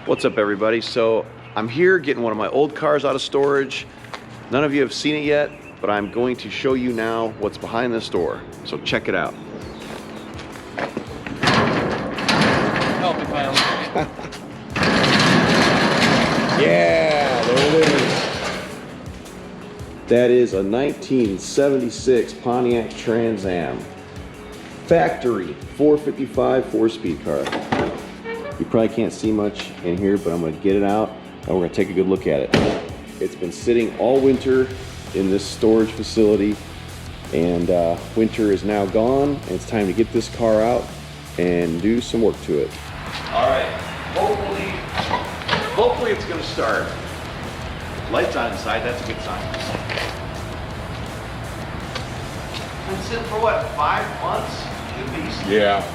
What's up, everybody? So I'm here getting one of my old cars out of storage. None of you have seen it yet, but I'm going to show you now what's behind this door. So check it out. Help me, Kyle. Yeah, there it is. That is a 1976 Pontiac Trans AM. Factory 455 4-speed car. You probably can't see much in here, but I'm going to get it out and we're going to take a good look at it. It's been sitting all winter in this storage facility, and winter is now gone, and it's time to get this car out and do some work to it. All right, hopefully it's going to start. Lights on inside, that's a good sign. Been sitting for what, 5 months at least? Yeah.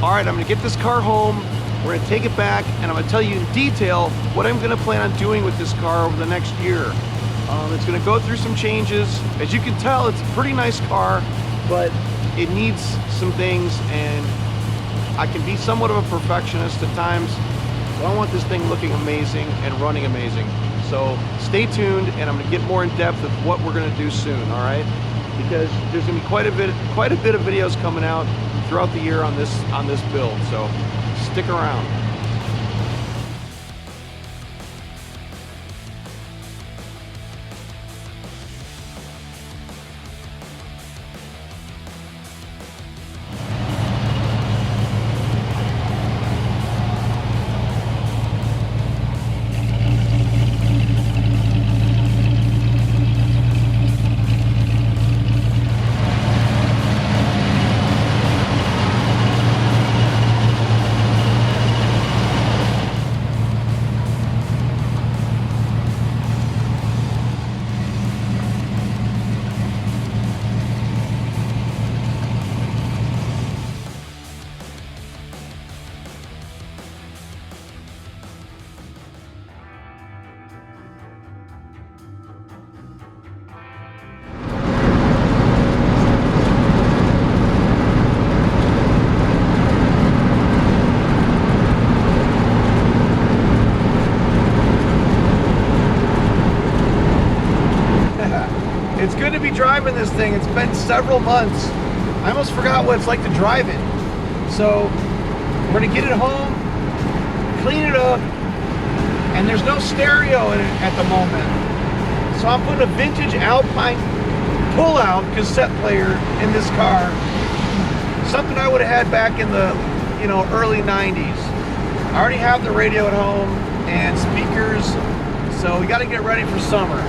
All right, I'm gonna get this car home, we're gonna take it back, and I'm gonna tell you in detail what I'm gonna plan on doing with this car over the next year. It's gonna go through some changes. As you can tell, it's a pretty nice car, but it needs some things, and I can be somewhat of a perfectionist at times, so I want this thing looking amazing and running amazing. So stay tuned, and I'm gonna get more in depth of what we're gonna do soon, all right? Because there's gonna be quite a bit of videos coming out throughout the year on this build, so stick around. It's good to be driving this thing. It's been several months. I almost forgot what it's like to drive it. So we're gonna get it home, clean it up, and there's no stereo in it at the moment. So I'm putting a vintage Alpine pull-out cassette player in this car. Something I would have had back in the early 90s. I already have the radio at home and speakers, so we gotta get ready for summer.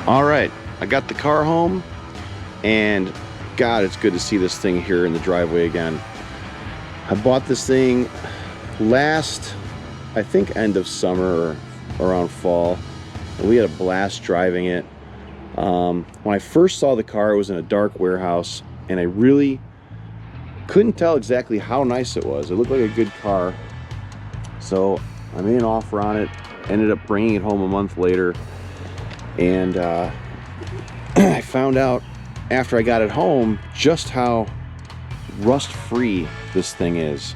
All right, I got the car home, and God, it's good to see this thing here in the driveway again. I bought this thing last, I think, end of summer or around fall, and we had a blast driving it. When I first saw the car, it was in a dark warehouse, and I really couldn't tell exactly how nice it was. It looked like a good car, so I made an offer on it, ended up bringing it home a month later, and I found out after I got it home just how rust-free this thing is.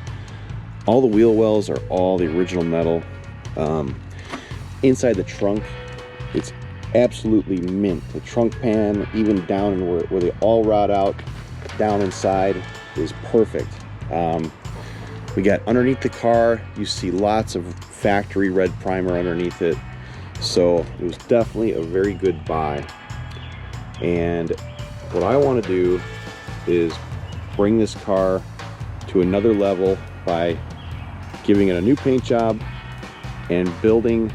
All the wheel wells are all the original metal. Inside the trunk, it's absolutely mint. The trunk pan, even down in where they all rot out, down inside, is perfect. We got underneath the car, you see lots of factory red primer underneath it. So it was definitely a very good buy. And what I want to do is bring this car to another level by giving it a new paint job and building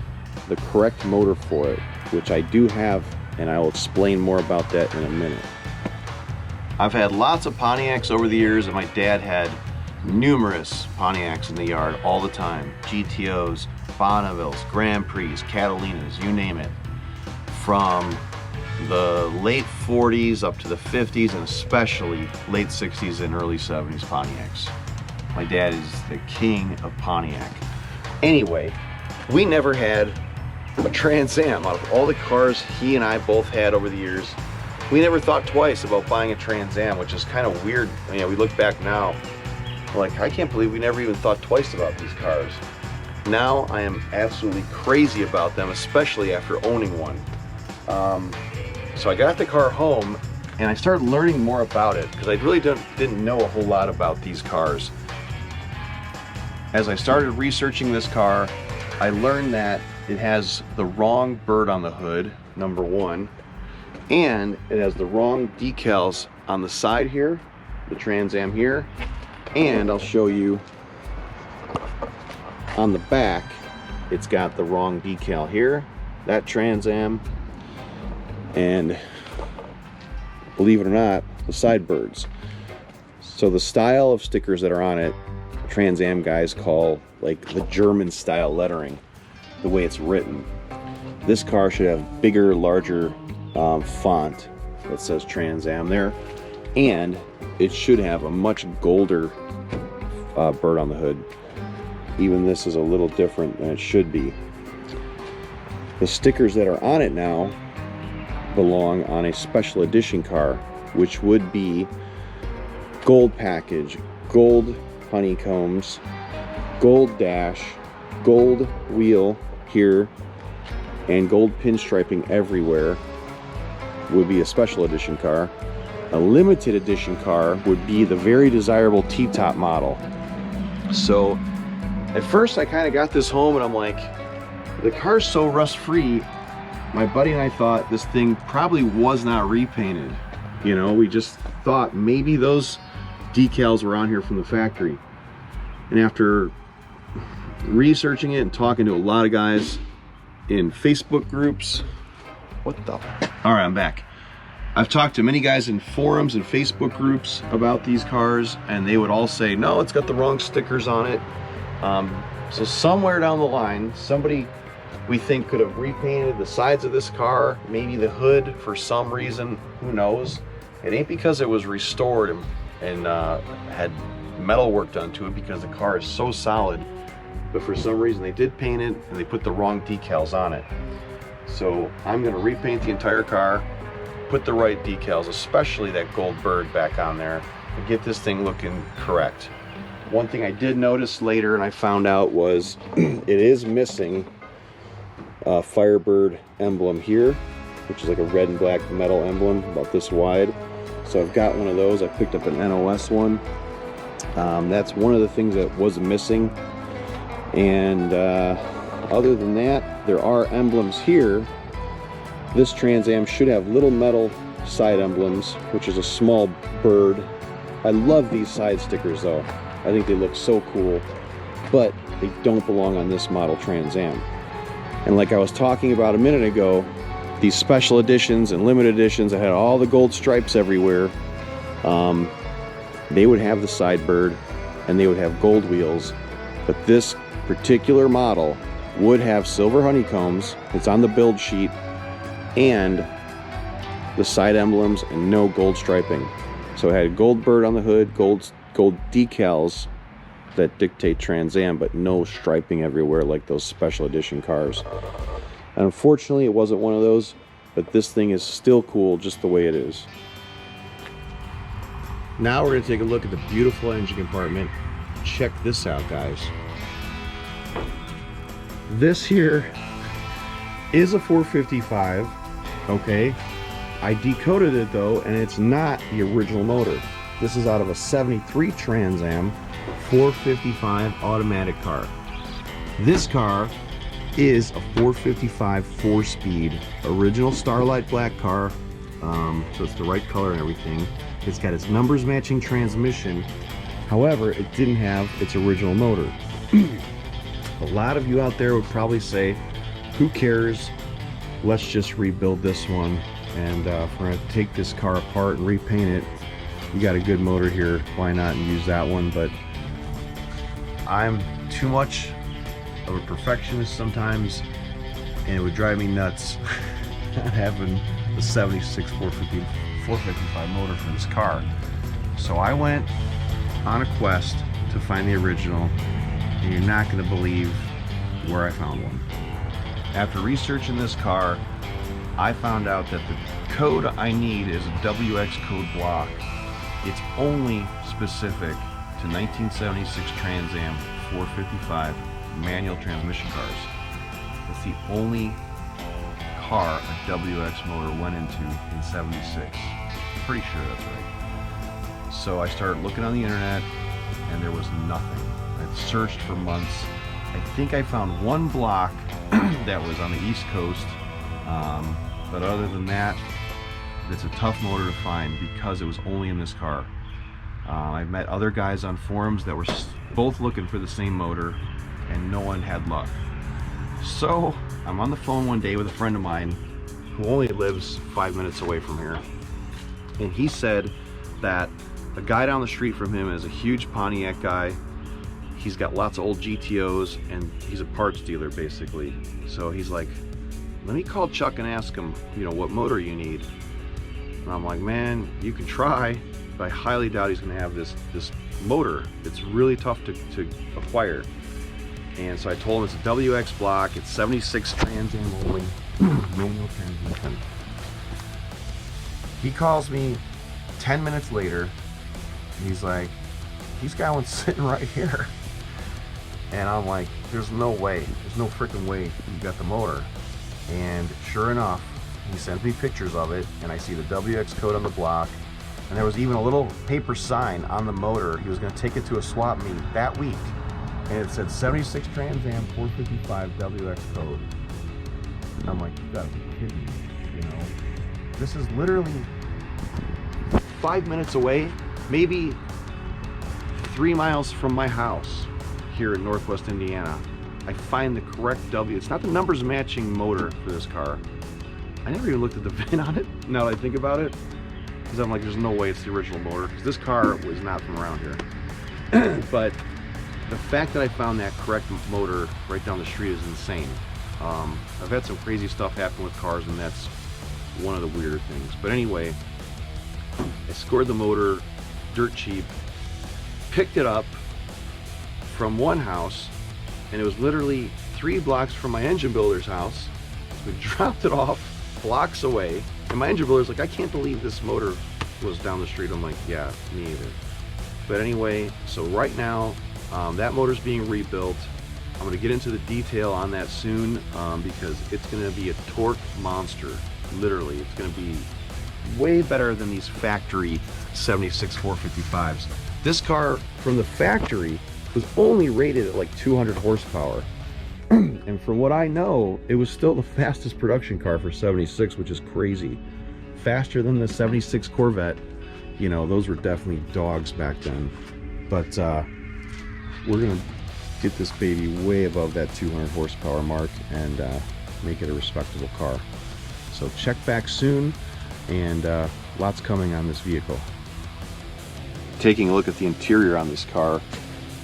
the correct motor for it, which I do have, and I will explain more about that in a minute. I've had lots of Pontiacs over the years, and my dad had numerous Pontiacs in the yard all the time. GTOs, Bonnevilles, Grand Prix, Catalinas, you name it. From the late 40s up to the 50s, and especially late 60s and early 70s Pontiacs. My dad is the king of Pontiac. Anyway, we never had a Trans Am. Out of all the cars he and I both had over the years, we never thought twice about buying a Trans Am, which is kind of weird. You know, we look back now, like, I can't believe we never even thought twice about these cars. Now I am absolutely crazy about them, especially after owning one. So I got the car home and I started learning more about it because I really didn't know a whole lot about these cars. As I started researching this car, I learned that it has the wrong bird on the hood, number one, and it has the wrong decals on the side here, the Trans Am here, and I'll show you on the back, it's got the wrong decal here, that Trans Am, and believe it or not, the side birds. So the style of stickers that are on it, Trans Am guys call like the German style lettering, the way it's written. This car should have bigger, larger font that says Trans Am there, and it should have a much golder bird on the hood. Even this is a little different than it should be. The stickers that are on it now belong on a special edition car, which would be gold package, gold honeycombs, gold dash, gold wheel here, and gold pinstriping everywhere would be a special edition car. A limited edition car would be the very desirable T-top model. So at first I kind of got this home and I'm like, the car's so rust free, my buddy and I thought this thing probably was not repainted. You know, we just thought maybe those decals were on here from the factory. And after researching it and talking to a lot of guys in Facebook groups, all right, I'm back. I've talked to many guys in forums and Facebook groups about these cars, and they would all say, no, it's got the wrong stickers on it. So somewhere down the line, somebody we think could have repainted the sides of this car, maybe the hood for some reason, who knows. It ain't because it was restored and had metal work done to it, because the car is so solid, but for some reason they did paint it and they put the wrong decals on it. So I'm going to repaint the entire car, put the right decals, especially that gold bird back on there, and get this thing looking correct. One thing I did notice later and I found out was it is missing a Firebird emblem here, which is like a red and black metal emblem about this wide. So I've got one of those. I picked up an NOS one. That's one of the things that was missing. And other than that, there are emblems here. This Trans Am should have little metal side emblems, which is a small bird. I love these side stickers though. I think they look so cool, but they don't belong on this model Trans Am. And like I was talking about a minute ago, these special editions and limited editions that had all the gold stripes everywhere, they would have the side bird and they would have gold wheels, but this particular model would have silver honeycombs. It's on the build sheet, and the side emblems and no gold striping. So it had gold bird on the hood, gold decals that dictate Trans Am, but no striping everywhere like those special edition cars. And unfortunately it wasn't one of those, but this thing is still cool just the way it is. Now we're going to take a look at the beautiful engine compartment. check this out, guys. This here is a 455, okay? I decoded it though, and it's not the original motor. This is out of a 73 Trans Am 455 automatic car. This car is a 455 4-speed original Starlight Black car, so it's the right color and everything. It's got its numbers matching transmission. However, it didn't have its original motor. A lot of you out there would probably say, who cares, let's just rebuild this one, and if we're going to take this car apart and repaint it, you got a good motor here, why not use that one? But I'm too much of a perfectionist sometimes, and it would drive me nuts not having the 76 455 motor for this car. So I went on a quest to find the original, and you're not going to believe where I found one. After researching this car, I found out that the code I need is a WX code block. It's only specific to 1976 Trans Am 455 manual transmission cars. It's the only car a WX motor went into in 76. Pretty sure that's right. So I started looking on the internet, and there was nothing. I'd searched for months. I think I found one block that was on the East Coast, but other than that, it's a tough motor to find because it was only in this car. I've met other guys on forums that were both looking for the same motor, and no one had luck. So I'm on the phone one day with a friend of mine who only lives 5 minutes away from here, and he said that a guy down the street from him is a huge Pontiac guy. He's got lots of old GTOs, and he's a parts dealer basically. So he's like, let me call Chuck and ask him, you know, what motor you need. And I'm like, man, you can try, but I highly doubt he's gonna have this motor. It's really tough to acquire. And so I told him it's a WX block, it's 76 Trans Am only, manual transmission. He calls me 10 minutes later, and he's like, he's got one sitting right here. And I'm like, there's no way, there's no freaking way you got the motor. And sure enough, he sent me pictures of it, and I see the WX code on the block, and there was even a little paper sign on the motor. He was going to take it to a swap meet that week, and it said 76 Trans Am 455 WX code. And I'm like, you gotta be kidding me, you know? This is literally 5 minutes away, maybe 3 miles from my house here in Northwest Indiana. I find the correct W. It's not the numbers matching motor for this car. I never even looked at the VIN on it, now that I think about it, because I'm like, there's no way it's the original motor, because this car was not from around here. But the fact that I found that correct motor right down the street is insane. I've had some crazy stuff happen with cars, and that's one of the weirder things. But anyway, I scored the motor dirt cheap, picked it up from one house, and it was literally 3 blocks from my engine builder's house. We dropped it off blocks away, and my engine builder's like, I can't believe this motor was down the street. I'm like, yeah, me either. But anyway, so right now, that motor's being rebuilt. I'm going to get into the detail on that soon, because it's going to be a torque monster. Literally, it's going to be way better than these factory 76 455s. This car from the factory was only rated at like 200 horsepower. And from what I know, it was still the fastest production car for 76, which is crazy. Faster than the 76 Corvette. You know, those were definitely dogs back then. But we're gonna get this baby way above that 200 horsepower mark and make it a respectable car. So check back soon, and lots coming on this vehicle. Taking a look at the interior on this car,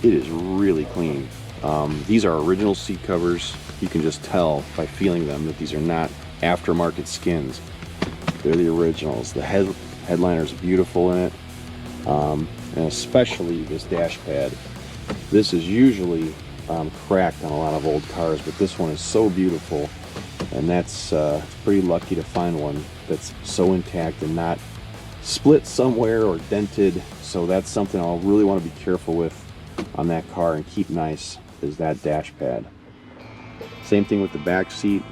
it is really clean. These are original seat covers. You can just tell by feeling them that these are not aftermarket skins. They're the originals. The headliner is beautiful in it, and especially this dash pad. This is usually cracked on a lot of old cars, but this one is so beautiful, and that's pretty lucky to find one that's so intact and not split somewhere or dented. So that's something I'll really want to be careful with on that car and keep nice is that dash pad. Same thing with the back seat.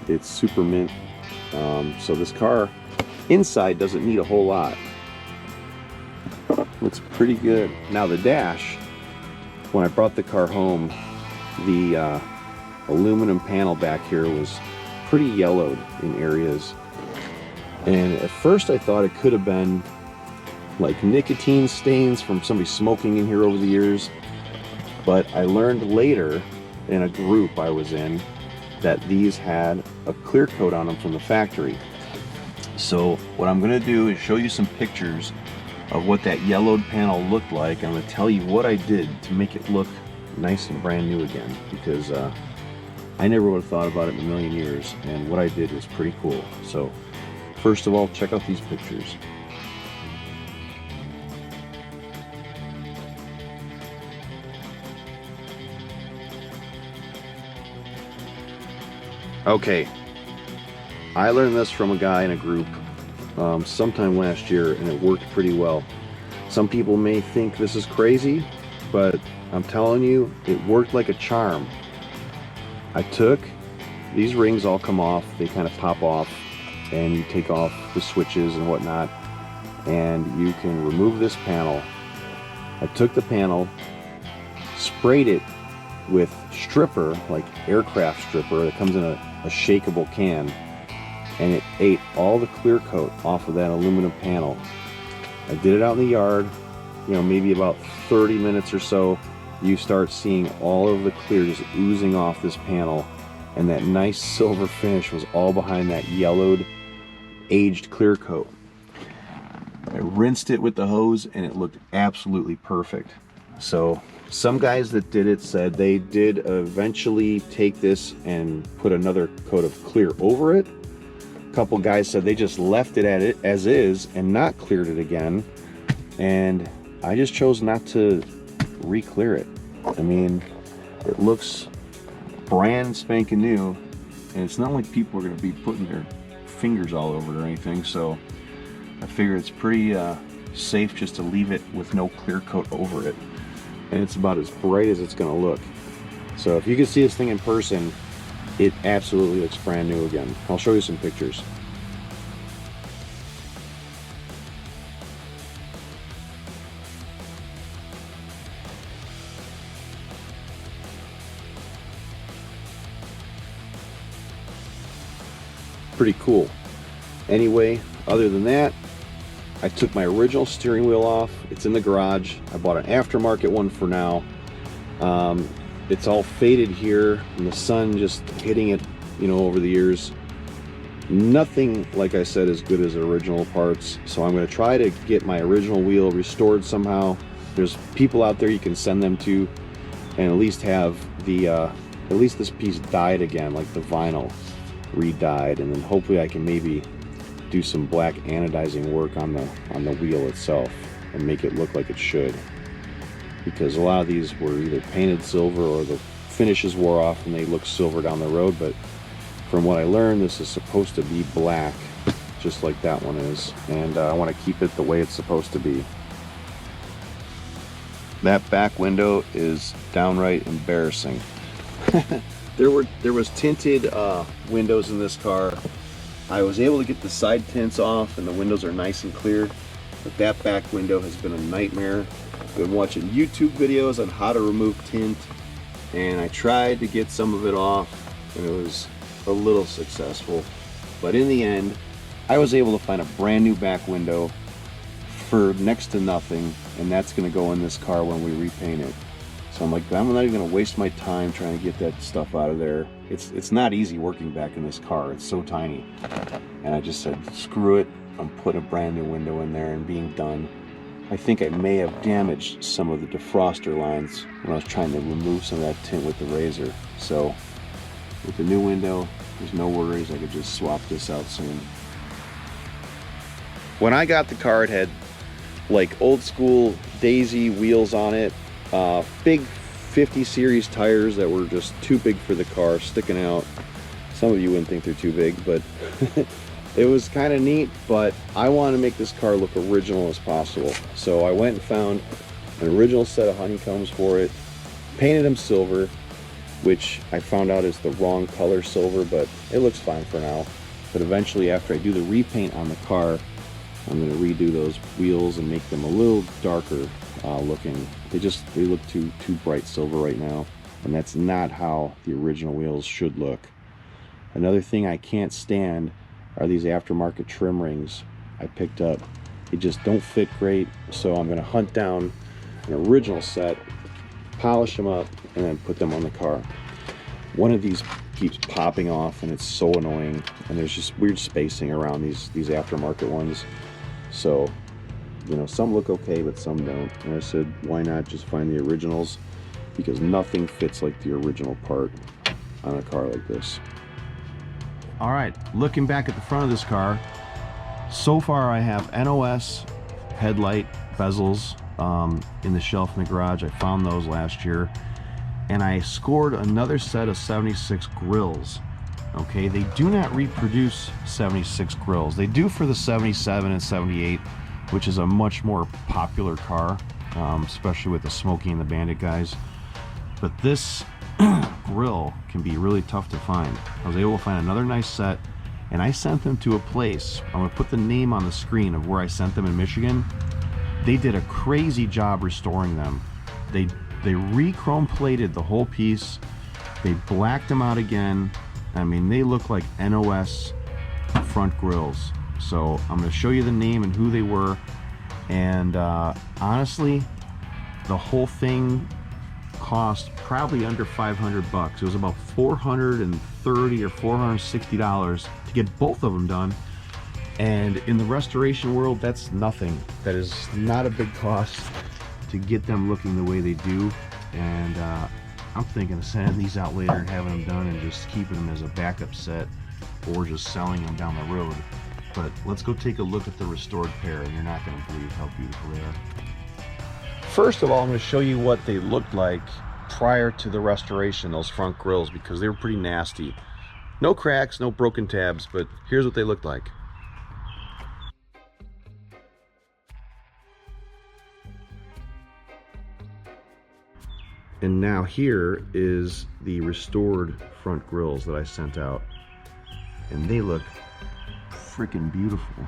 It's super mint. So this car inside doesn't need a whole lot. Looks pretty good. Now the dash, when I brought the car home, the aluminum panel back here was pretty yellowed in areas. And at first I thought it could have been like nicotine stains from somebody smoking in here over the years. But I learned later in a group I was in that these had a clear coat on them from the factory. So what I'm gonna do is show you some pictures of what that yellowed panel looked like. I'm gonna tell you what I did to make it look nice and brand new again, because I never would have thought about it in a million years, and what I did was pretty cool. So first of all, check out these pictures. Okay, I learned this from a guy in a group sometime last year, and it worked pretty well. Some people may think this is crazy, but I'm telling you, it worked like a charm. I took, these rings all come off, they kind of pop off, and you take off the switches and whatnot, and you can remove this panel. I took the panel, sprayed it with stripper, like aircraft stripper that comes in a shakeable can, and it ate all the clear coat off of that aluminum panel. I did it out in the yard, you know, maybe about 30 minutes or so. You start seeing all of the clear just oozing off this panel, and that nice silver finish was all behind that yellowed, aged clear coat. I rinsed it with the hose and it looked absolutely perfect. So some guys that did it said they did eventually take this and put another coat of clear over it. A couple guys said they just left it at it as is and not cleared it again. And I just chose not to re-clear it. I mean, it looks brand spanking new, and it's not like people are going to be putting their fingers all over it or anything, so I figure it's pretty safe just to leave it with no clear coat over it. And it's about as bright as it's going to look. So if you can see this thing in person, it absolutely looks brand new again. I'll show you some pictures. Pretty cool. Anyway, other than that, I took my original steering wheel off. It's in the garage. I bought an aftermarket one for now. It's all faded here, and the sun just hitting it, you know, over the years. Nothing, like I said, as good as original parts. So I'm going to try to get my original wheel restored somehow. There's people out there you can send them to, and at least have the at least this piece dyed again, like the vinyl re-dyed, and then hopefully I can maybe do some black anodizing work on the wheel itself and make it look like it should, because a lot of these were either painted silver or the finishes wore off and they look silver down the road. But from what I learned, this is supposed to be black, just like that one is, and I want to keep it the way it's supposed to be. That back window is downright embarrassing. There was tinted windows in this car. I was able to get the side tints off and the windows are nice and clear, but that back window has been a nightmare. I've been watching YouTube videos on how to remove tint, and I tried to get some of it off, and it was a little successful. But in the end, I was able to find a brand new back window for next to nothing, and that's going to go in this car when we repaint it. So I'm like, I'm not even going to waste my time trying to get that stuff out of there. It's not easy working back in this car. It's so tiny. And I just said, screw it. I'm putting a brand new window in there and being done. I think I may have damaged some of the defroster lines when I was trying to remove some of that tint with the razor. So with the new window, there's no worries. I could just swap this out soon. When I got the car, it had like old school Daisy wheels on it. Big 50 series tires that were just too big for the car, sticking out. Some of you wouldn't think they're too big, but it was kind of neat. But I want to make this car look original as possible, so I went and found an original set of honeycombs for it, painted them silver, which I found out is the wrong color silver, but it looks fine for now. But eventually, after I do the repaint on the car, I'm going to redo those wheels and make them a little darker looking. They look too bright silver right now, and that's not how the original wheels should look. Another thing I can't stand are these aftermarket trim rings I picked up. They just don't fit great, so I'm going to hunt down an original set, polish them up, and then put them on the car. One of these keeps popping off and it's so annoying, and there's just weird spacing around these aftermarket ones. So, you know, some look okay but some don't, and I said why not just find the originals, because nothing fits like the original part on a car like this. All right, looking back at the front of this car, so far I have NOS headlight bezels in the shelf in the garage. I found those last year, and I scored another set of 76 grills. Okay, they do not reproduce 76 grills. They do for the 77 and 78, which is a much more popular car, especially with the Smokey and the Bandit guys. But this grill can be really tough to find. I was able to find another nice set, and I sent them to a place. I'm gonna put the name on the screen of where I sent them in Michigan. They did a crazy job restoring them. They re-chrome plated the whole piece. They blacked them out again. I mean, they look like NOS front grills. So I'm gonna show you the name and who they were. And honestly, the whole thing cost probably under 500 bucks. It was about $430 or $460 to get both of them done. And in the restoration world, that's nothing. That is not a big cost to get them looking the way they do. And I'm thinking of sending these out later and having them done and just keeping them as a backup set, or just selling them down the road. But let's go take a look at the restored pair, and you're not going to believe how beautiful they are. First of all, I'm going to show you what they looked like prior to the restoration, those front grills, because they were pretty nasty. No cracks, no broken tabs, but here's what they looked like. And now here is the restored front grills that I sent out, and they look freaking beautiful.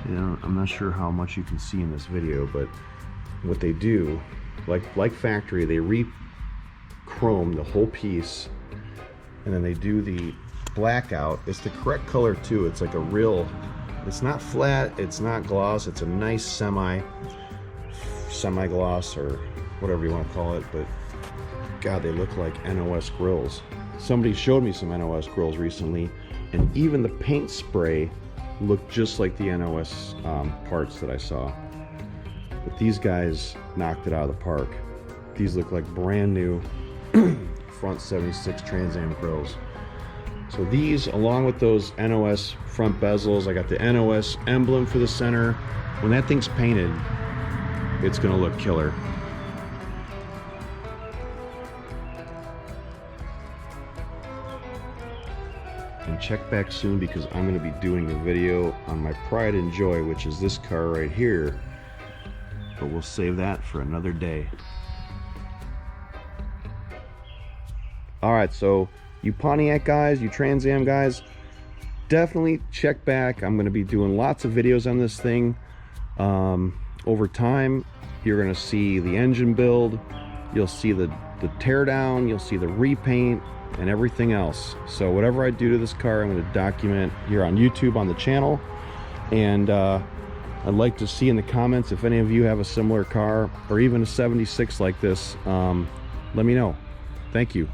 You know, I'm not sure how much you can see in this video, but what they do, like factory, they re-chrome the whole piece, and then they do the blackout. It's the correct color too. It's like a real, it's not flat, it's not gloss, it's a nice semi-gloss or whatever you want to call it. But God, they look like NOS grills. Somebody showed me some NOS grills recently, and even the paint spray looked just like the NOS parts that I saw. But these guys knocked it out of the park. These look like brand new front 76 Trans AM grills. So these, along with those NOS front bezels, I got the NOS emblem for the center. When that thing's painted, it's gonna look killer. And check back soon, because I'm going to be doing a video on my pride and joy, which is this car right here, but we'll save that for another day. Alright, so you Pontiac guys, you Trans Am guys, definitely check back. I'm going to be doing lots of videos on this thing. Over time, you're going to see the engine build, you'll see the teardown, you'll see the repaint, and everything else. So whatever I do to this car, I'm going to document here on YouTube on the channel. And I'd like to see in the comments if any of you have a similar car, or even a 76 like this. Let me know. Thank you.